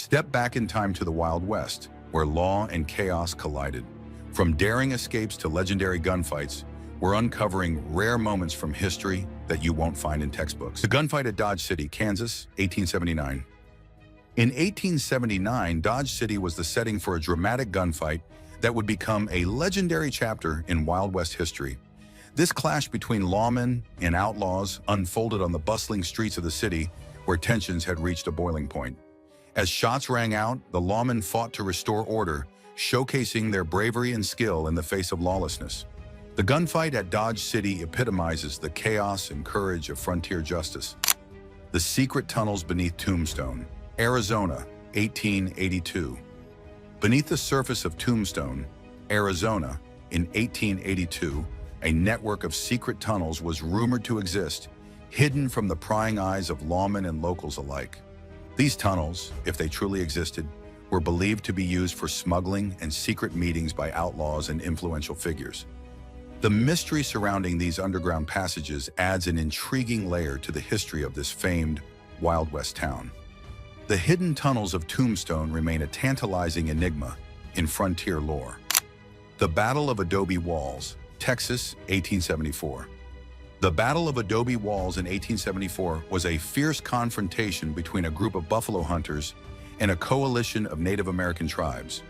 Step back in time to the Wild West, where law and chaos collided. From daring escapes to legendary gunfights, we're uncovering rare moments from history that you won't find in textbooks. The gunfight at Dodge City, Kansas, 1879. In 1879, Dodge City was the setting for a dramatic gunfight that would become a legendary chapter in Wild West history. This clash between lawmen and outlaws unfolded on the bustling streets of the city, where tensions had reached a boiling point. As shots rang out, the lawmen fought to restore order, showcasing their bravery and skill in the face of lawlessness. The gunfight at Dodge City epitomizes the chaos and courage of frontier justice. The secret tunnels beneath Tombstone, Arizona, 1882. Beneath the surface of Tombstone, Arizona, in 1882, a network of secret tunnels was rumored to exist, hidden from the prying eyes of lawmen and locals alike. These tunnels, if they truly existed, were believed to be used for smuggling and secret meetings by outlaws and influential figures. The mystery surrounding these underground passages adds an intriguing layer to the history of this famed Wild West town. The hidden tunnels of Tombstone remain a tantalizing enigma in frontier lore. The Battle of Adobe Walls, Texas, 1874. The Battle of Adobe Walls in 1874 was a fierce confrontation between a group of buffalo hunters and a coalition of Native American tribes.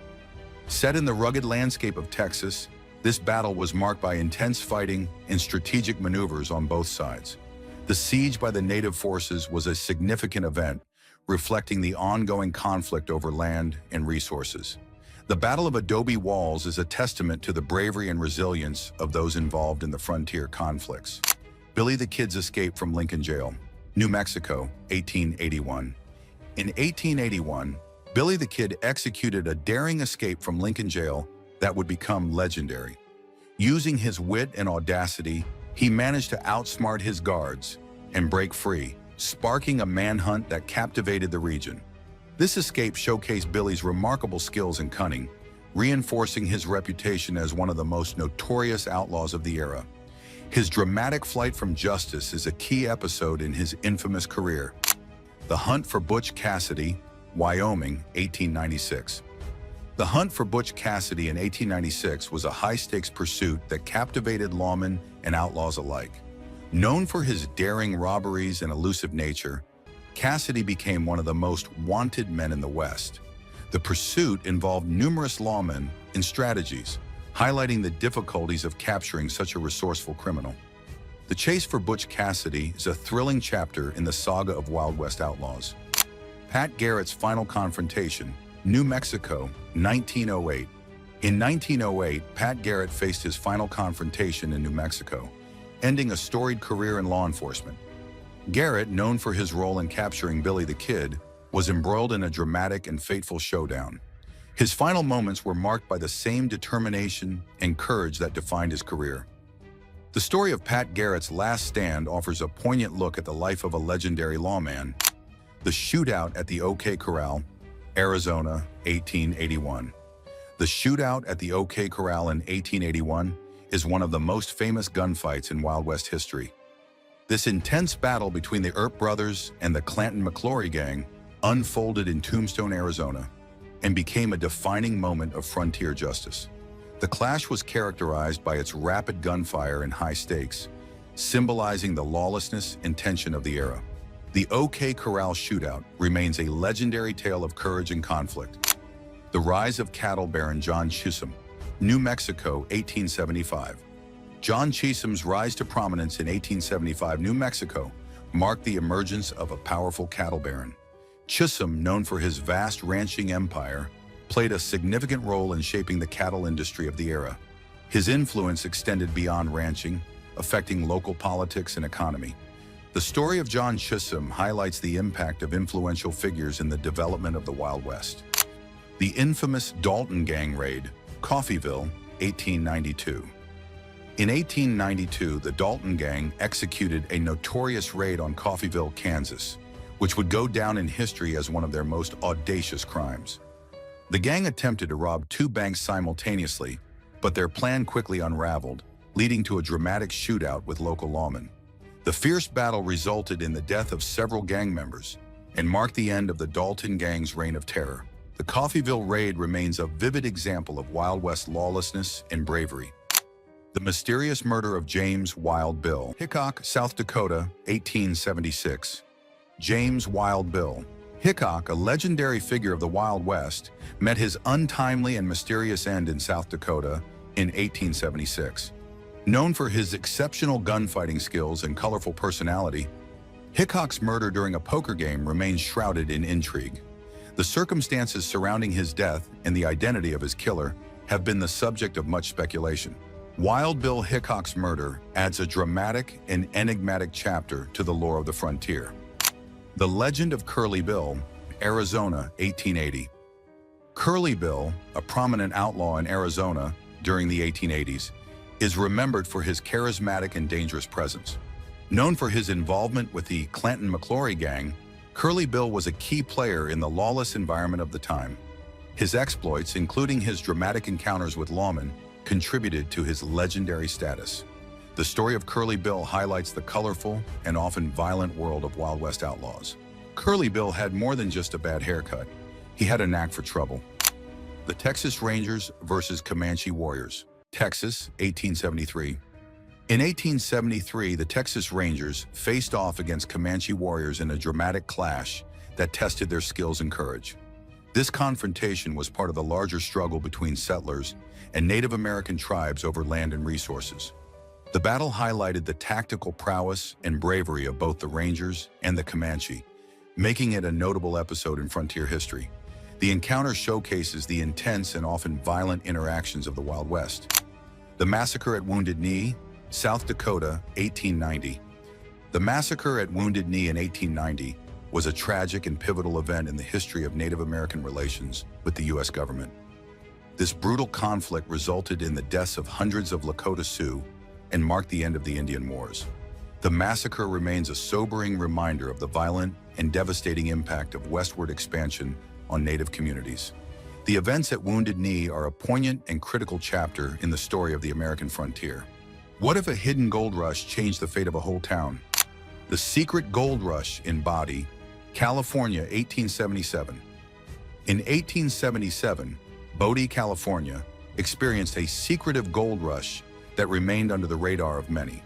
Set in the rugged landscape of Texas, this battle was marked by intense fighting and strategic maneuvers on both sides. The siege by the native forces was a significant event, reflecting the ongoing conflict over land and resources. The Battle of Adobe Walls is a testament to the bravery and resilience of those involved in the frontier conflicts. Billy the Kid's escape from Lincoln Jail, New Mexico, 1881. In 1881, Billy the Kid executed a daring escape from Lincoln Jail that would become legendary. Using his wit and audacity, he managed to outsmart his guards and break free, sparking a manhunt that captivated the region. This escape showcased Billy's remarkable skills and cunning, reinforcing his reputation as one of the most notorious outlaws of the era. His dramatic flight from justice is a key episode in his infamous career. The Hunt for Butch Cassidy, Wyoming, 1896. The hunt for Butch Cassidy in 1896 was a high-stakes pursuit that captivated lawmen and outlaws alike. Known for his daring robberies and elusive nature, Cassidy became one of the most wanted men in the West. The pursuit involved numerous lawmen and strategies, highlighting the difficulties of capturing such a resourceful criminal. The chase for Butch Cassidy is a thrilling chapter in the saga of Wild West outlaws. Pat Garrett's final confrontation, New Mexico, 1908. In 1908, Pat Garrett faced his final confrontation in New Mexico, ending a storied career in law enforcement. Garrett, known for his role in capturing Billy the Kid, was embroiled in a dramatic and fateful showdown. His final moments were marked by the same determination and courage that defined his career. The story of Pat Garrett's last stand offers a poignant look at the life of a legendary lawman. The shootout at the OK Corral, Arizona, 1881. The shootout at the OK Corral in 1881 is one of the most famous gunfights in Wild West history. This intense battle between the Earp brothers and the Clanton-McClory gang unfolded in Tombstone, Arizona, and became a defining moment of frontier justice. The clash was characterized by its rapid gunfire and high stakes, symbolizing the lawlessness and tension of the era. The OK Corral shootout remains a legendary tale of courage and conflict. The rise of cattle baron John Chisholm, New Mexico, 1875. John Chisholm's rise to prominence in 1875 New Mexico marked the emergence of a powerful cattle baron. Chisholm, known for his vast ranching empire, played a significant role in shaping the cattle industry of the era. His influence extended beyond ranching, affecting local politics and economy. The story of John Chisholm highlights the impact of influential figures in the development of the Wild West. The infamous Dalton Gang Raid, Coffeyville, 1892. In 1892, the Dalton Gang executed a notorious raid on Coffeyville, Kansas, which would go down in history as one of their most audacious crimes. The gang attempted to rob two banks simultaneously, but their plan quickly unraveled, leading to a dramatic shootout with local lawmen. The fierce battle resulted in the death of several gang members, and marked the end of the Dalton Gang's reign of terror. The Coffeyville Raid remains a vivid example of Wild West lawlessness and bravery. The mysterious murder of James Wild Bill Hickok, South Dakota, 1876. James Wild Bill Hickok, a legendary figure of the Wild West, met his untimely and mysterious end in South Dakota in 1876. Known for his exceptional gunfighting skills and colorful personality, Hickok's murder during a poker game remains shrouded in intrigue. The circumstances surrounding his death and the identity of his killer have been the subject of much speculation. Wild Bill Hickok's murder adds a dramatic and enigmatic chapter to the lore of the frontier. The Legend of Curly Bill, Arizona, 1880. Curly Bill, a prominent outlaw in Arizona during the 1880s, is remembered for his charismatic and dangerous presence. Known for his involvement with the Clanton-McClory gang, Curly Bill was a key player in the lawless environment of the time. His exploits, including his dramatic encounters with lawmen, contributed to his legendary status. The story of Curly Bill highlights the colorful and often violent world of Wild West outlaws. Curly Bill had more than just a bad haircut. He had a knack for trouble. The Texas Rangers versus Comanche Warriors. Texas, 1873. In 1873, the Texas Rangers faced off against Comanche warriors in a dramatic clash that tested their skills and courage. This confrontation was part of the larger struggle between settlers and Native American tribes over land and resources. The battle highlighted the tactical prowess and bravery of both the Rangers and the Comanche, making it a notable episode in frontier history. The encounter showcases the intense and often violent interactions of the Wild West. The Massacre at Wounded Knee, South Dakota, 1890. The massacre at Wounded Knee in 1890 was a tragic and pivotal event in the history of Native American relations with the U.S. government. This brutal conflict resulted in the deaths of hundreds of Lakota Sioux and marked the end of the Indian Wars. The massacre remains a sobering reminder of the violent and devastating impact of westward expansion on Native communities. The events at Wounded Knee are a poignant and critical chapter in the story of the American frontier. What if a hidden gold rush changed the fate of a whole town? The Secret Gold Rush in Bodie, California, 1877. In 1877, Bodie, California, experienced a secretive gold rush that remained under the radar of many.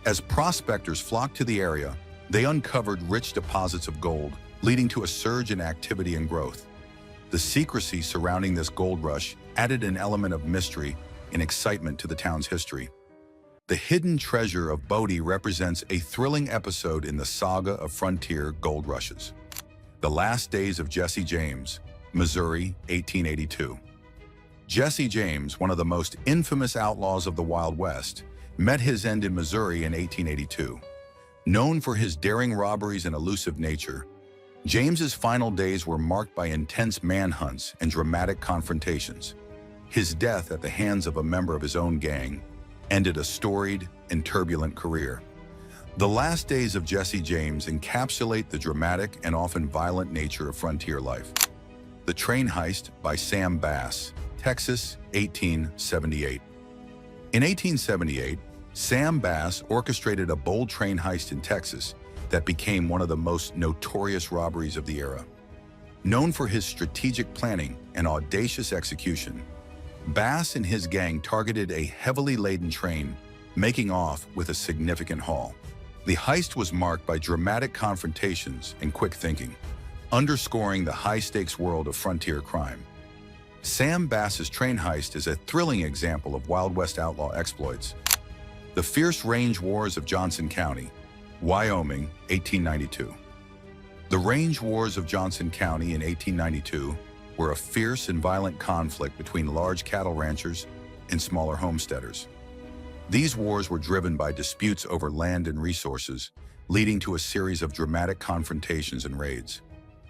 As prospectors flocked to the area, they uncovered rich deposits of gold, leading to a surge in activity and growth. The secrecy surrounding this gold rush added an element of mystery and excitement to the town's history. The hidden treasure of Bodie represents a thrilling episode in the saga of frontier gold rushes. The Last Days of Jesse James, Missouri, 1882. Jesse James, one of the most infamous outlaws of the Wild West, met his end in Missouri in 1882. Known for his daring robberies and elusive nature, James's final days were marked by intense manhunts and dramatic confrontations. His death at the hands of a member of his own gang ended a storied and turbulent career. The Last Days of Jesse James encapsulate the dramatic and often violent nature of frontier life. The Train Heist by Sam Bass, Texas, 1878. In 1878, Sam Bass orchestrated a bold train heist in Texas that became one of the most notorious robberies of the era. Known for his strategic planning and audacious execution, Bass and his gang targeted a heavily laden train, making off with a significant haul. The heist was marked by dramatic confrontations and quick thinking, underscoring the high-stakes world of frontier crime. Sam Bass's train heist is a thrilling example of Wild West outlaw exploits. The Fierce Range Wars of Johnson County, Wyoming, 1892. The Range Wars of Johnson County in 1892 were a fierce and violent conflict between large cattle ranchers and smaller homesteaders. These wars were driven by disputes over land and resources, leading to a series of dramatic confrontations and raids.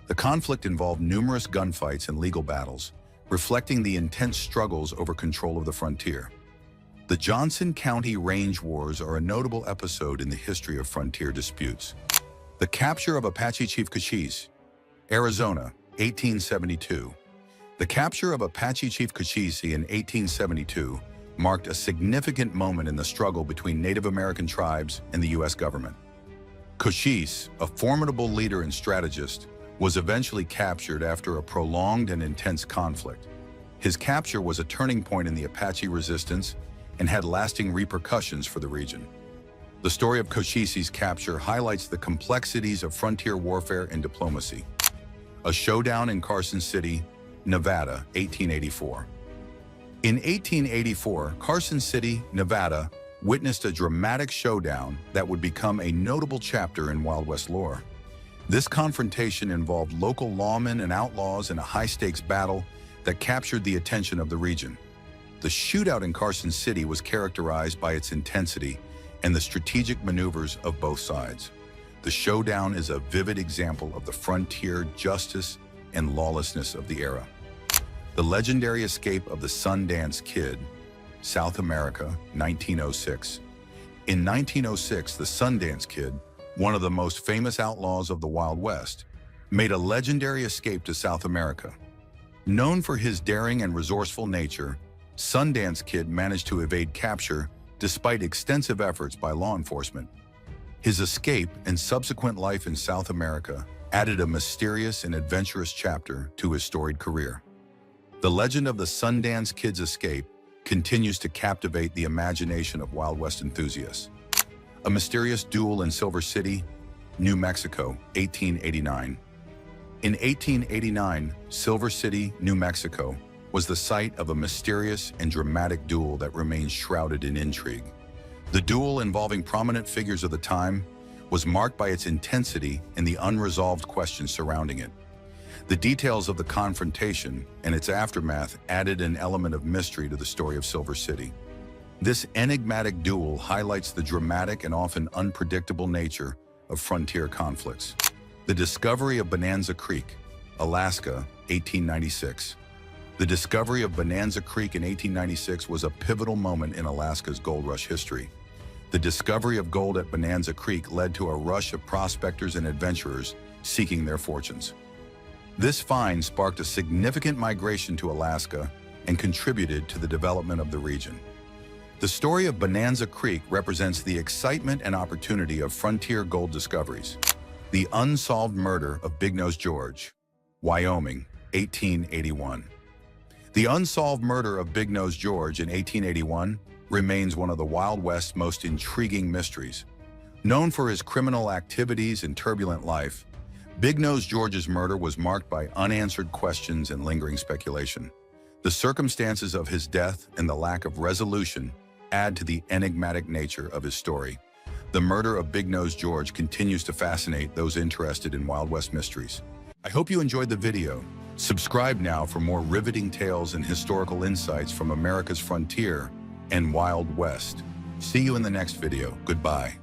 The conflict involved numerous gunfights and legal battles, reflecting the intense struggles over control of the frontier. The Johnson County Range Wars are a notable episode in the history of frontier disputes. The capture of Apache Chief Cochise, Arizona, 1872. The capture of Apache Chief Cochise in 1872 marked a significant moment in the struggle between Native American tribes and the U.S. government. Cochise, a formidable leader and strategist, was eventually captured after a prolonged and intense conflict. His capture was a turning point in the Apache resistance and had lasting repercussions for the region. The story of Cochise's capture highlights the complexities of frontier warfare and diplomacy. A showdown in Carson City, Nevada, 1884. In 1884, Carson City, Nevada, witnessed a dramatic showdown that would become a notable chapter in Wild West lore. This confrontation involved local lawmen and outlaws in a high-stakes battle that captured the attention of the region. The shootout in Carson City was characterized by its intensity and the strategic maneuvers of both sides. The showdown is a vivid example of the frontier justice and lawlessness of the era. The legendary escape of the Sundance Kid, South America, 1906. In 1906, the Sundance Kid, one of the most famous outlaws of the Wild West, made a legendary escape to South America. Known for his daring and resourceful nature, Sundance Kid managed to evade capture despite extensive efforts by law enforcement. His escape and subsequent life in South America added a mysterious and adventurous chapter to his storied career. The legend of the Sundance Kid's escape continues to captivate the imagination of Wild West enthusiasts. A mysterious duel in Silver City, New Mexico, 1889. In 1889, Silver City, New Mexico, was the site of a mysterious and dramatic duel that remains shrouded in intrigue. The duel, involving prominent figures of the time, was marked by its intensity and the unresolved questions surrounding it. The details of the confrontation and its aftermath added an element of mystery to the story of Silver City. This enigmatic duel highlights the dramatic and often unpredictable nature of frontier conflicts. The discovery of Bonanza Creek, Alaska, 1896. The discovery of Bonanza Creek in 1896 was a pivotal moment in Alaska's gold rush history. The discovery of gold at Bonanza Creek led to a rush of prospectors and adventurers seeking their fortunes. This find sparked a significant migration to Alaska and contributed to the development of the region. The story of Bonanza Creek represents the excitement and opportunity of frontier gold discoveries. The unsolved murder of Big Nose George, Wyoming, 1881. The unsolved murder of Big Nose George in 1881 remains one of the Wild West's most intriguing mysteries. Known for his criminal activities and turbulent life, Big Nose George's murder was marked by unanswered questions and lingering speculation. The circumstances of his death and the lack of resolution add to the enigmatic nature of his story. The murder of Big Nose George continues to fascinate those interested in Wild West mysteries. I hope you enjoyed the video. Subscribe now for more riveting tales and historical insights from America's frontier and Wild West. See you in the next video. Goodbye.